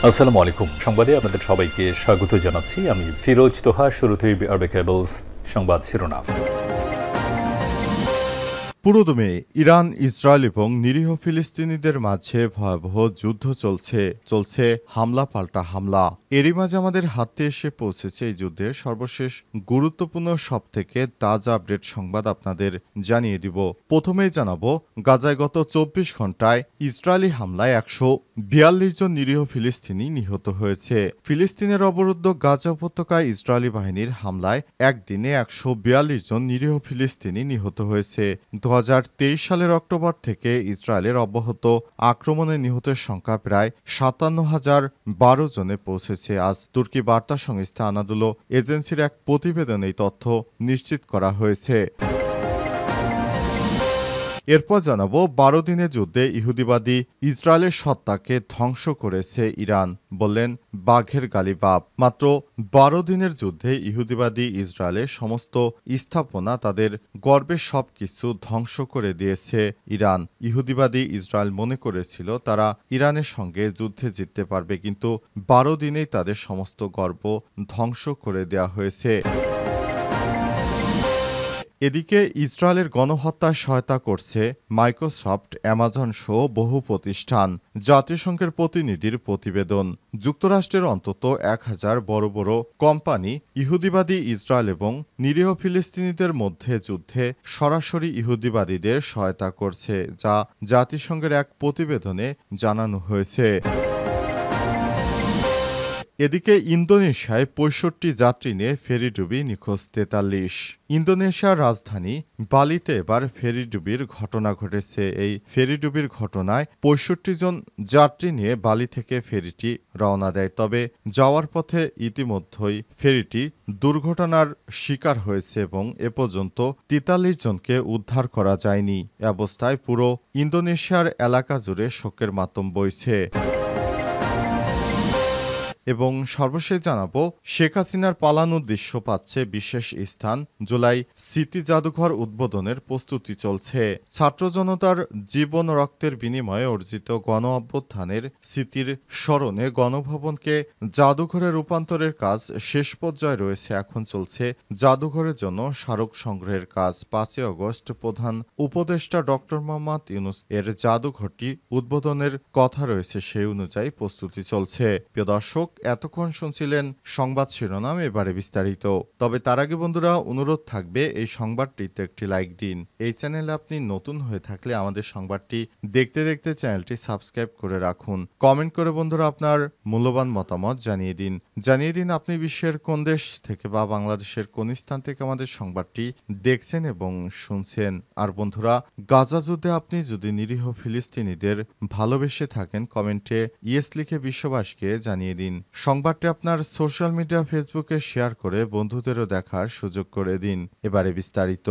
আসসালামু আলাইকুম। সংবাদে আপনাদের সবাইকে স্বাগত জানাচ্ছি। আমি ফিরোজ তোহা। শুরুতেই আরবে কেবলস সংবাদ শিরোনাম। পুরোদমে ইরান, ইসরায়েল এবং নিরীহ ফিলিস্তিনিদের মাঝে ভয়াবহ যুদ্ধ চলছে হামলা পাল্টা হামলা। এরই মাঝে আমাদের হাতে এসে পৌঁছেছে এই যুদ্ধের সর্বশেষ গুরুত্বপূর্ণ সবথেকে তাজা আপডেট সংবাদ আপনাদের জানিয়ে দিব। প্রথমেই জানাবো, গাজায় গত ২৪ ঘন্টায় ইসরায়েলি হামলায় ১৪২ জন নিরীহ ফিলিস্তিনি নিহত হয়েছে। ফিলিস্তিনের অবরুদ্ধ গাজা উপত্যকায় ইসরায়েলি বাহিনীর হামলায় একদিনে ১৪২ জন নিরীহ ফিলিস্তিনি নিহত হয়েছে। ২০২৩ সালের অক্টোবর থেকে ইসরায়েলের অব্যাহত আক্রমণে নিহতের সংখ্যা প্রায় ৫৭,০১২ জনে পৌঁছেছে। আজ তুর্কি বার্তা সংস্থা আনাদোলো এজেন্সির এক প্রতিবেদনে এই তথ্য নিশ্চিত করা হয়েছে। এরপর জানাবো, ১২ দিনের যুদ্ধে ইহুদিবাদী ইসরায়েলের সত্তাকে ধ্বংস করেছে ইরান, বললেন বাঘের গালিবাফ। মাত্র ১২ দিনের যুদ্ধে ইহুদিবাদী ইসরায়েলের সমস্ত স্থাপনা, তাদের গর্বের সবকিছু ধ্বংস করে দিয়েছে ইরান। ইহুদিবাদী ইসরায়েল মনে করেছিল তারা ইরানের সঙ্গে যুদ্ধে জিততে পারবে, কিন্তু ১২ দিনেই তাদের সমস্ত গর্ব ধ্বংস করে দেওয়া হয়েছে। এদিকে ইসরায়েলের গণহত্যায় সহায়তা করছে মাইক্রোসফট, অ্যামাজন সহ বহু প্রতিষ্ঠান। জাতিসংঘের প্রতিনিধির প্রতিবেদন, যুক্তরাষ্ট্রের অন্তত ১,০০০ বড় বড় কোম্পানি ইহুদিবাদী ইসরায়েল এবং নিরীহ ফিলিস্তিনিদের মধ্যে যুদ্ধে সরাসরি ইহুদিবাদীদের সহায়তা করছে, যা জাতিসংঘের এক প্রতিবেদনে জানানো হয়েছে। এদিকে ইন্দোনেশিয়ায় ৬৫ যাত্রী নিয়ে ফেরিডুবি নিখোঁজ ৪৩। ইন্দোনেশিয়ার রাজধানী বালিতে এবার ফেরিডুবির ঘটনা ঘটেছে। এই ফেরিডুবির ঘটনায় ৬৫ জন যাত্রী নিয়ে বালি থেকে ফেরিটি রওনা দেয়। তবে যাওয়ার পথে ইতিমধ্যেই ফেরিটি দুর্ঘটনার শিকার হয়েছে এবং এ পর্যন্ত ৪৩ জনকে উদ্ধার করা যায়নি। এ অবস্থায় পুরো ইন্দোনেশিয়ার এলাকা জুড়ে শোকের মাতম বইছে। এবং সর্বশেষ জানাবো, শেখ হাসিনার পালানোর দৃশ্য পাচ্ছে বিশেষ স্থান। জুলাই স্মৃতি জাদুঘর উদ্বোধনের প্রস্তুতি চলছে। ছাত্র জনতার জীবন রক্তের বিনিময়ে অর্জিত গণ অভ্যুত্থানের স্মৃতির স্মরণে গণভবনকে জাদুঘরে রূপান্তরের কাজ শেষ পর্যায়ে রয়েছে। এখন চলছে জাদুঘরের জন্য স্মারক সংগ্রহের কাজ। ৫ই আগস্ট প্রধান উপদেষ্টা ডক্টর মোহাম্মদ ইউনূস এর জাদুঘরটি উদ্বোধনের কথা রয়েছে, সেই অনুযায়ী প্রস্তুতি চলছে। প্রিয় দর্শক, এতক্ষণ শুনছিলেন সংবাদ শিরোনাম, এবারে বিস্তারিত। তবে তার আগে বন্ধুরা, অনুরোধ থাকবে এই সংবাদটিতে একটি লাইক দিন। এই চ্যানেলে আপনি নতুন হয়ে থাকলে আমাদের সংবাদটি দেখতে দেখতে চ্যানেলটি সাবস্ক্রাইব করে রাখুন। কমেন্ট করে বন্ধুরা আপনার মূল্যবান মতামত জানিয়ে দিন আপনি বিশ্বের কোন দেশ থেকে বা বাংলাদেশের কোন স্থান থেকে আমাদের সংবাদটি দেখছেন এবং শুনছেন। আর বন্ধুরা, গাজা যুদ্ধে আপনি যদি নিরীহ ফিলিস্তিনিদের ভালোবেসে থাকেন, কমেন্টে ইয়েস লিখে বিশ্ববাসীকে জানিয়ে দিন। সংবাদটি আপনার সোশ্যাল মিডিয়া ফেসবুকে শেয়ার করে বন্ধুদেরও দেখার সুযোগ করে দিন। এবারে বিস্তারিত।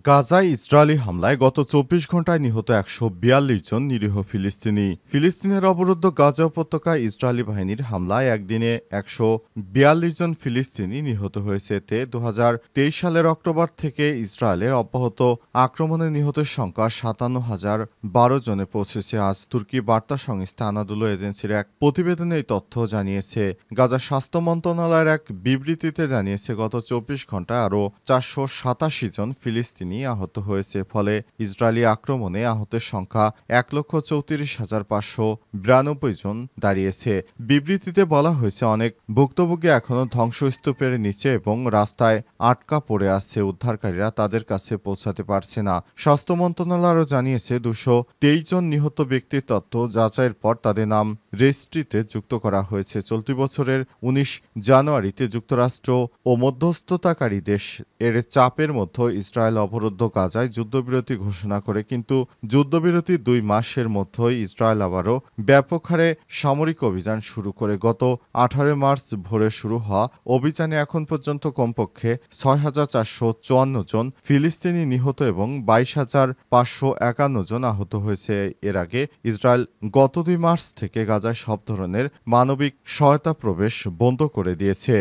গাজায় ইসরায়েলি হামলায় গত ২৪ ঘন্টায় নিহত ১৪২ জন নিরীহ ফিলিস্তিনি। ফিলিস্তিনের অবরুদ্ধ গাজা উপত্যকায় ইসরায়েলি বাহিনীর হামলায় একদিনে ১৪২ জন ফিলিস্তিনি নিহত হয়েছে। এতে ২০২৩ সালের অক্টোবর থেকে ইসরায়েলের অব্যাহত আক্রমণে নিহতের সংখ্যা ৫৭,০১২ জনে পৌঁছেছে। আজ তুর্কি বার্তা সংস্থা আনাদোলো এজেন্সির এক প্রতিবেদনে এই তথ্য জানিয়েছে। গাজা স্বাস্থ্য মন্ত্রণালয়ের এক বিবৃতিতে জানিয়েছে, গত ২৪ ঘন্টায় আরও ৪৮৭ জন ফিলিস্তিনি আহত হয়েছে। ফলে ইসরায়েলি আক্রমণে আহতের সংখ্যা ১,৩৪,৫৯২ জন দাঁড়িয়েছে। বিবৃতিতে বলা হয়েছে, অনেক ভুক্তভোগী এখনও ধ্বংসস্তূপের নিচে এবং রাস্তায় আটকা পড়ে আছে। উদ্ধারকারীরা তাদের কাছে পৌঁছাতে পারছে না। স্বাস্থ্য মন্ত্রণালয় আরও জানিয়েছে, ২২৩ জন নিহত ব্যক্তির তথ্য যাচাইয়ের পর তাদের নাম রেজিস্ট্রিতে যুক্ত করা হয়েছে। চলতি বছরের ১৯ জানুয়ারিতে যুক্তরাষ্ট্র ও মধ্যস্থতাকারী দেশ এর চাপের মধ্যে ইসরায়েল অবরুদ্ধ গাজায় যুদ্ধবিরতি ঘোষণা করে, কিন্তু যুদ্ধবিরতি ২ মাসের মধ্যেই ইসরায়েল আবারও ব্যাপক হারে সামরিক অভিযান শুরু করে। গত ১৮ মার্চ ভোরে শুরু হওয়া অভিযানে এখন পর্যন্ত কমপক্ষে ৬,৪৫৪ জন ফিলিস্তিনি নিহত এবং ২২,৫৫১ জন আহত হয়েছে। এর আগে ইসরায়েল গত ২ মার্চ থেকে গাজায় সব ধরনের মানবিক সহায়তা প্রবেশ বন্ধ করে দিয়েছে।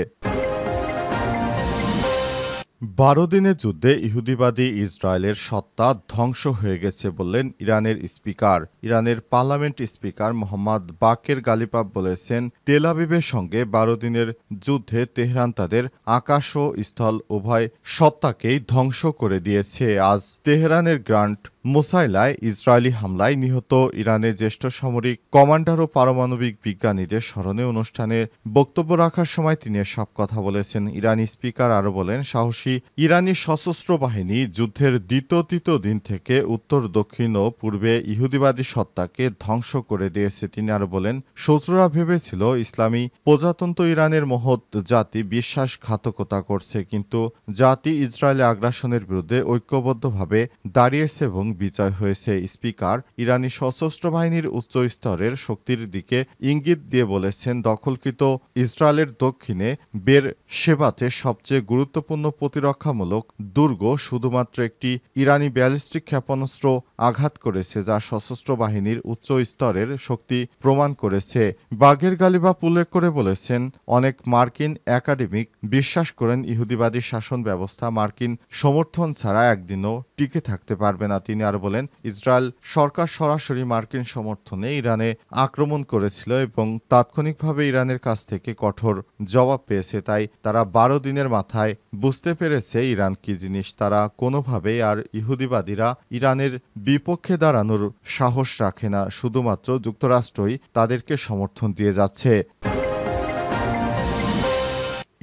12 দিনের যুদ্ধে ইহুদিবাদী ইসরায়েলের সত্তা ধ্বংস হয়ে গেছে বললেন ইরানের স্পিকার। ইরানের পার্লামেন্ট স্পিকার মোহাম্মদ বাকের গালিবাফ বলেছেন, তেল আবিবের সঙ্গে 12 দিনের যুদ্ধে তেহরান তাদের আকাশ ও স্থল উভয় সত্তাকেই ধ্বংস করে দিয়েছে। আজ তেহরানের গ্র্যান্ড মোসাইলায় ইসরায়েলি হামলায় নিহত ইরানের জ্যেষ্ঠ সামরিক কমান্ডার ও পারমাণবিক বিজ্ঞানীদের স্মরণে অনুষ্ঠানে বক্তব্য রাখার সময় তিনি এসব কথা বলেছেন। ইরানি স্পিকার আরও বলেন, সাহসী ইরানি সশস্ত্র বাহিনী যুদ্ধের তৃতীয় দিন থেকে উত্তর, দক্ষিণ ও পূর্বে ইহুদিবাদী সত্তাকে ধ্বংস করে দিয়েছে। তিনি আরও বলেন, শত্রুরা ভেবেছিল ইসলামী প্রজাতন্ত্র ইরানের মহৎ জাতি বিশ্বাসঘাতকতা করছে, কিন্তু জাতি ইসরায়েলি আগ্রাসনের বিরুদ্ধে ঐক্যবদ্ধভাবে দাঁড়িয়েছে এবং বিজয় হয়েছে। স্পিকার ইরানি সশস্ত্র বাহিনীর উচ্চ স্তরের শক্তির দিকে ইঙ্গিত দিয়ে বলেছেন, দখলকৃত ইসরায়েলের দক্ষিণে বের শেবাতে সবচেয়ে গুরুত্বপূর্ণ প্রতিরক্ষামূলক দুর্গ শুধুমাত্র একটি ইরানি ব্যালিস্টিক ক্ষেপণাস্ত্র আঘাত করেছে, যা সশস্ত্র বাহিনীর উচ্চ স্তরের শক্তি প্রমাণ করেছে। বাঘের গালিবাফ উল্লেখ করে বলেছেন, অনেক মার্কিন একাডেমিক বিশ্বাস করেন ইহুদিবাদী শাসন ব্যবস্থা মার্কিন সমর্থন ছাড়া একদিনও টিকে থাকতে পারবে না। তিনি আরও বলেন, ইসরায়েল সরকার সরাসরি মার্কিন সমর্থনে ইরানে আক্রমণ করেছিল এবং তাৎক্ষণিকভাবে ইরানের কাছ থেকে কঠোর জবাব পেয়েছে। তাই তারা 12 দিনের মাথায় বুঝতে পেরেছে ইরান কি জিনিস। তারা কোনোভাবেই আর ইহুদিবাদীরা ইরানের বিপক্ষে দাঁড়ানোর সাহস রাখে না। শুধুমাত্র যুক্তরাষ্ট্রই তাদেরকে সমর্থন দিয়ে যাচ্ছে।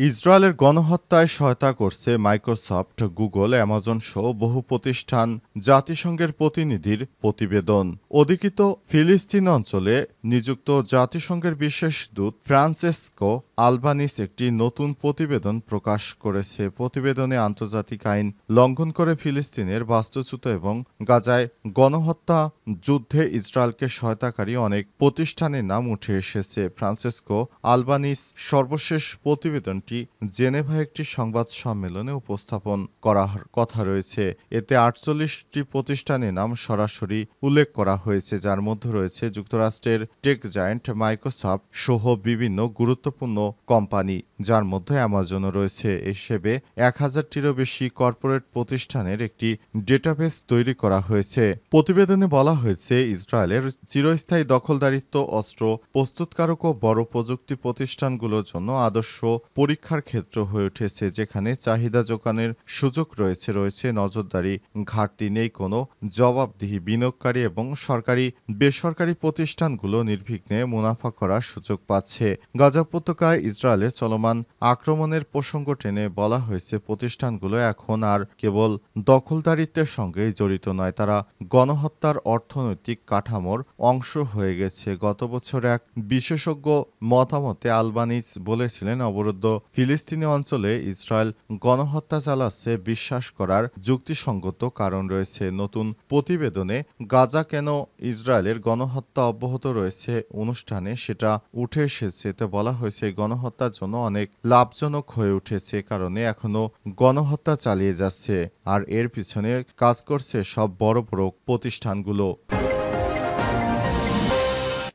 ইসরায়েলের গণহত্যায় সহায়তা করছে মাইক্রোসফট, গুগল, অ্যামাজন সহ বহু প্রতিষ্ঠান। জাতিসংঘের প্রতিনিধির প্রতিবেদন। অধিকৃত ফিলিস্তিন অঞ্চলে নিযুক্ত জাতিসংঘের বিশেষ দূত ফ্রান্সেসকো আলবানিস একটি নতুন প্রতিবেদন প্রকাশ করেছে। প্রতিবেদনে আন্তর্জাতিক আইন লঙ্ঘন করে ফিলিস্তিনের বাস্তুচ্যুত এবং গাজায় গণহত্যা যুদ্ধে ইসরায়েলকে সহায়তাকারী অনেক প্রতিষ্ঠানের নাম উঠে এসেছে। ফ্রান্সেসকো আলবানিস সর্বশেষ প্রতিবেদনটি জেনেভা একটি সংবাদ সম্মেলনে উপস্থাপন করার কথা রয়েছে। এতে 48টি প্রতিষ্ঠানের নাম সরাসরি উল্লেখ করা হয়েছে, যার মধ্যে রয়েছে যুক্তরাষ্ট্রের টেক জায়ান্ট মাইক্রোসফট সহ বিভিন্ন গুরুত্বপূর্ণ কোম্পানি, যার মধ্যে অ্যামাজনও রয়েছে। হিসেবে 1000টিরও বেশি কর্পোরেট প্রতিষ্ঠানের একটি ডেটাবেস তৈরি করা হয়েছে। প্রতিবেদনে বলা হয়েছে, ইসরায়েলের চিরস্থায়ী দখলদারিত্ব অস্ত্র প্রস্তুতকারক ও বড় প্রযুক্তি প্রতিষ্ঠানগুলোর জন্য আদর্শ পরীক্ষার ক্ষেত্র হয়ে উঠেছে, যেখানে চাহিদা যোগানের সুযোগ রয়েছে নজরদারি, ঘাটতি নেই কোনো জবাবদিহি, বিনিয়োগকারী এবং সরকারি বেসরকারি প্রতিষ্ঠানগুলো নির্বিঘ্নে মুনাফা করার সুযোগ পাচ্ছে। গাজা উপত্যকায় ইসরায়েলের চলমান আক্রমণের প্রসঙ্গ টেনে বলা হয়েছে, প্রতিষ্ঠানগুলো এখন আর কেবল দখলদারিত্বের সঙ্গে জড়িত নয়, তারা গণহত্যার অর্থনৈতিক কাঠামোর অংশ হয়ে গেছে। গত বছর এক বিশেষজ্ঞ মতামতে আলবানিস বলেছিলেন, অবরুদ্ধ ফিলিস্তিনি অঞ্চলে ইসরায়েল গণহত্যা চালাচ্ছে বিশ্বাস করার যুক্তিসঙ্গত কারণ রয়েছে। নতুন প্রতিবেদনে গাজা কেন ইসরায়েলের গণহত্যা অব্যাহত রয়েছে অনুষ্ঠানে সেটা উঠে এসেছে। এতে বলা হয়েছে, গণহত্যার জন্য অনেক লাভজনক হয়ে উঠেছে, কারণে এখনো গণহত্যা চালিয়ে যাচ্ছে, আর এর পিছনে কাজ করছে সব বড় বড় প্রতিষ্ঠানগুলো।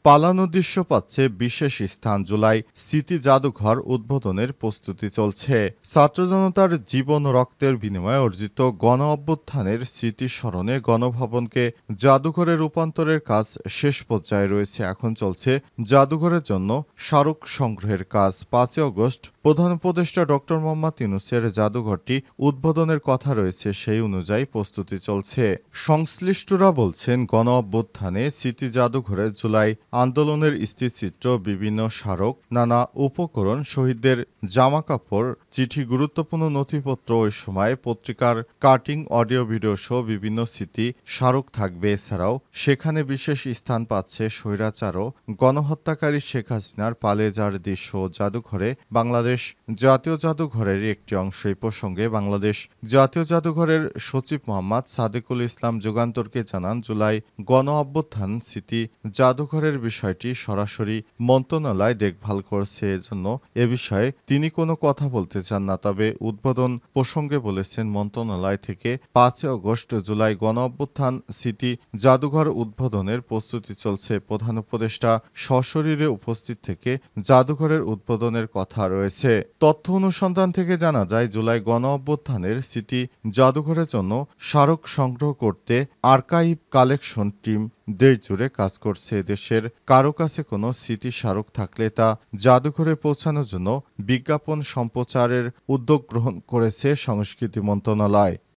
পালানোর দৃশ্য পাচ্ছে বিশেষ স্থান। জুলাই স্মৃতি জাদুঘর উদ্বোধনের প্রস্তুতি চলছে। ছাত্র জনতার জীবন রক্তের বিনিময়ে অর্জিত গণ অভ্যুত্থানের স্মৃতি স্মরণে গণভবনকে জাদুঘরে রূপান্তরের কাজ শেষ পর্যায়ে রয়েছে। এখন চলছে জাদুঘরের জন্য স্মারক সংগ্রহের কাজ। 5 আগস্ট প্রধান উপদেষ্টা ডক্টর মোহাম্মদ ইউনূসের জাদুঘরটি উদ্বোধনের কথা রয়েছে, সেই অনুযায়ী প্রস্তুতি চলছে। সংশ্লিষ্টরা বলছেন, গণ অভ্যুত্থানে স্মৃতি জাদুঘরে জুলাই আন্দোলনের স্থিরচিত্র, বিভিন্ন স্মারক, নানা উপকরণ, শহীদদের জামাকাপড়, চিঠি, গুরুত্বপূর্ণ নথিপত্র, ওই সময় পত্রিকার কাটিং, অডিও ভিডিও সহ বিভিন্ন স্মৃতি স্মারক থাকবে। এছাড়াও সেখানে বিশেষ স্থান পাচ্ছে স্বৈরাচার ও গণহত্যাকারী শেখ হাসিনার পালিয়ে যাওয়ার দৃশ্য। জাদুঘরে বাংলাদেশ জাতীয় জাদুঘরের একটি অংশ। এই প্রসঙ্গে বাংলাদেশ জাতীয় জাদুঘরের সচিব মোহাম্মদ সাদেকুল ইসলাম যুগান্তরকে জানান, জুলাই গণ অভ্যুত্থান স্মৃতি জাদুঘরের বিষয়টি সরাসরি মন্ত্রণালয় দেখভাল করছে, এজন্য এ বিষয়ে তিনি কোনো কথা বলতে চান না। তবে উদ্বোধন প্রসঙ্গে বলেছেন, মন্ত্রণালয় থেকে ৫ আগস্ট জুলাই গণঅভ্যুত্থান স্মৃতি জাদুঘর উদ্বোধনের প্রস্তুতি চলছে। প্রধান উপদেষ্টা সশরীরে উপস্থিত থেকে জাদুঘরের উদ্বোধনের কথা রয়েছে। তথ্য অনুসন্ধান থেকে জানা যায়, জুলাই গণঅভ্যুত্থানের স্মৃতি জাদুঘরের জন্য স্মারক সংগ্রহ করতে আর্কাইভ কালেকশন টিম দেশ জুড়ে কাজ করছে। দেশের কারো কাছে কোনো স্মৃতি স্মারক থাকলে তা জাদুঘরে পৌঁছানোর জন্য বিজ্ঞাপন সম্প্রচারের উদ্যোগ গ্রহণ করেছে সংস্কৃতি মন্ত্রণালয়।